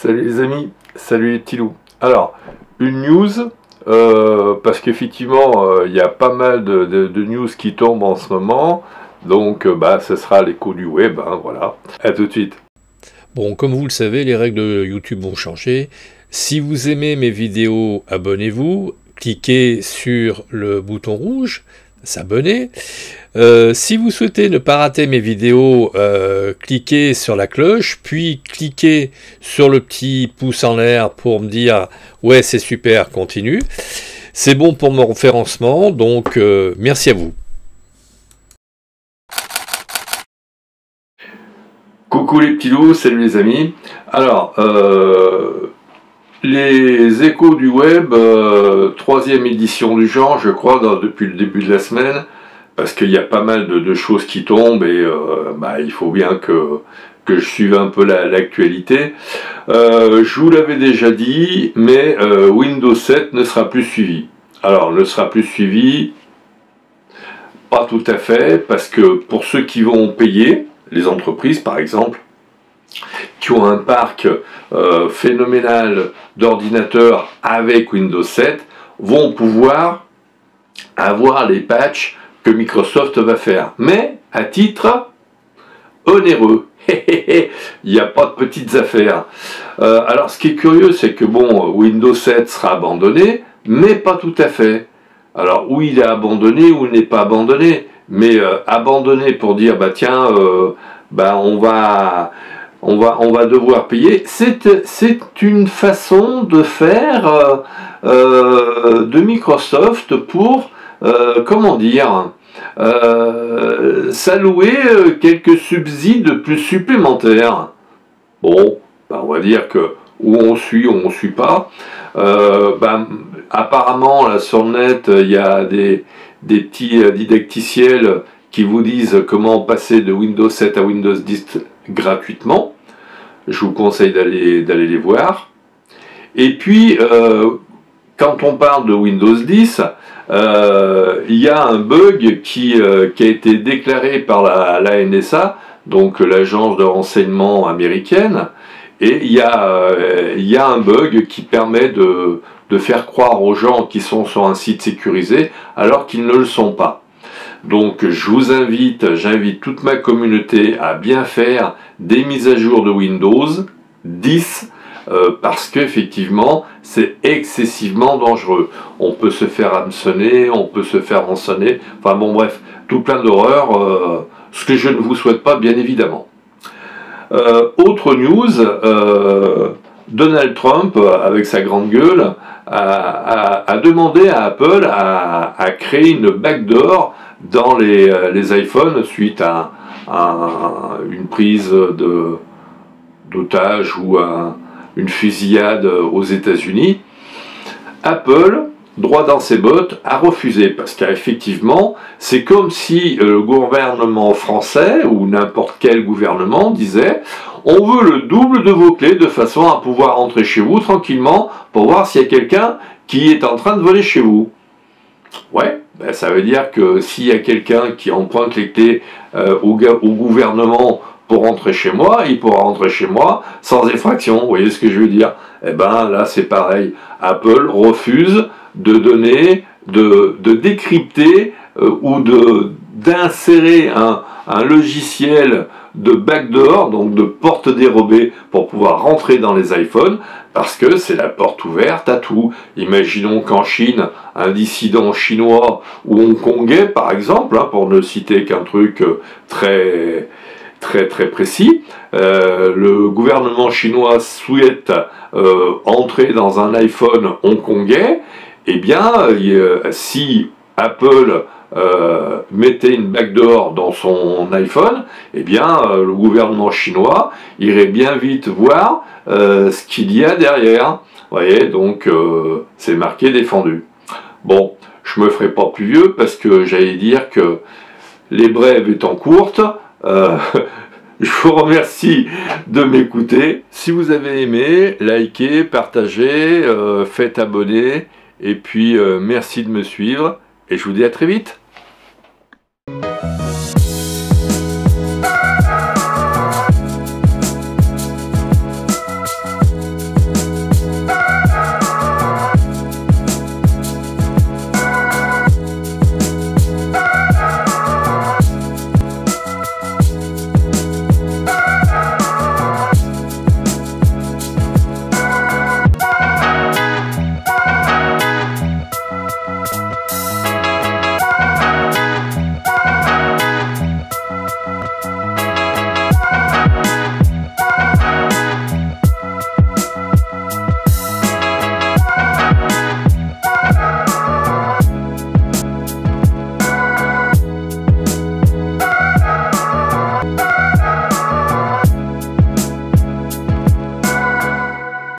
Salut les amis, salut les petits loups. Alors, une news, parce qu'effectivement, il y a pas mal de news qui tombent en ce moment, donc ce sera l'écho du web, hein, voilà. À tout de suite. Bon, comme vous le savez, les règles de YouTube ont changé. Si vous aimez mes vidéos, abonnez-vous, cliquez sur le bouton rouge, s'abonner. Si vous souhaitez ne pas rater mes vidéos, cliquez sur la cloche, puis cliquez sur le petit pouce en l'air pour me dire « Ouais, c'est super, continue ». C'est bon pour mon référencement, donc merci à vous. Coucou les petits loups, salut les amis. Alors, les échos du web, troisième édition du genre, je crois, depuis le début de la semaine, parce qu'il y a pas mal de choses qui tombent et il faut bien que je suive un peu l'actualité. Je vous l'avais déjà dit, mais Windows 7 ne sera plus suivi. Alors, ne sera plus suivi, pas tout à fait, parce que pour ceux qui vont payer, les entreprises par exemple, qui ont un parc phénoménal d'ordinateurs avec Windows 7, vont pouvoir avoir les patchs que Microsoft va faire, mais à titre onéreux. Il n'y a pas de petites affaires. Alors ce qui est curieux, c'est que bon, Windows 7 sera abandonné, mais pas tout à fait. Alors où il est abandonné, ou il n'est pas abandonné, mais abandonné pour dire bah tiens, on va devoir payer. C'est une façon de faire de Microsoft pour comment dire, s'allouer quelques subsides plus supplémentaires. Bon, on va dire que où on suit pas. Apparemment, là, sur le net, il y a des petits didacticiels qui vous disent comment passer de Windows 7 à Windows 10 gratuitement. Je vous conseille d'aller les voir. Et puis, quand on parle de Windows 10, il y a un bug qui a été déclaré par la NSA, donc l'agence de renseignement américaine, et il y a un bug qui permet de faire croire aux gens qui sont sur un site sécurisé alors qu'ils ne le sont pas. Donc j'invite toute ma communauté à bien faire des mises à jour de Windows 10 parce qu'effectivement c'est excessivement dangereux. On peut se faire hameçonner, on peut se faire rançonner, enfin bon bref, tout plein d'horreurs, ce que je ne vous souhaite pas bien évidemment. Autre news, Donald Trump, avec sa grande gueule, a demandé à Apple à créer une backdoor dans les iPhones suite à une prise d'otage ou à une fusillade aux États-Unis. Apple, droit dans ses bottes, a refusé, parce qu'effectivement, c'est comme si le gouvernement français, ou n'importe quel gouvernement, disait « On veut le double de vos clés de façon à pouvoir rentrer chez vous tranquillement pour voir s'il y a quelqu'un qui est en train de voler chez vous. » Ouais, ça veut dire que s'il y a quelqu'un qui emprunte les clés au gouvernement pour rentrer chez moi, il pourra rentrer chez moi sans effraction. Vous voyez ce que je veux dire? Eh ben là c'est pareil. Apple refuse de donner, de décrypter ou d'insérer un logiciel de backdoor, donc de porte dérobée pour pouvoir rentrer dans les iPhones, parce que c'est la porte ouverte à tout. Imaginons qu'en Chine, un dissident chinois ou hongkongais par exemple, hein, pour ne citer qu'un truc très précis, le gouvernement chinois souhaite entrer dans un iPhone hongkongais, eh bien si Apple mettait une backdoor dans son iPhone, eh bien le gouvernement chinois irait bien vite voir ce qu'il y a derrière. Vous voyez, donc c'est marqué défendu. Bon, je me ferai pas plus vieux parce que j'allais dire que les brèves étant courtes, je vous remercie de m'écouter. Si vous avez aimé, likez, partagez, faites abonner, et puis merci de me suivre, et je vous dis à très vite.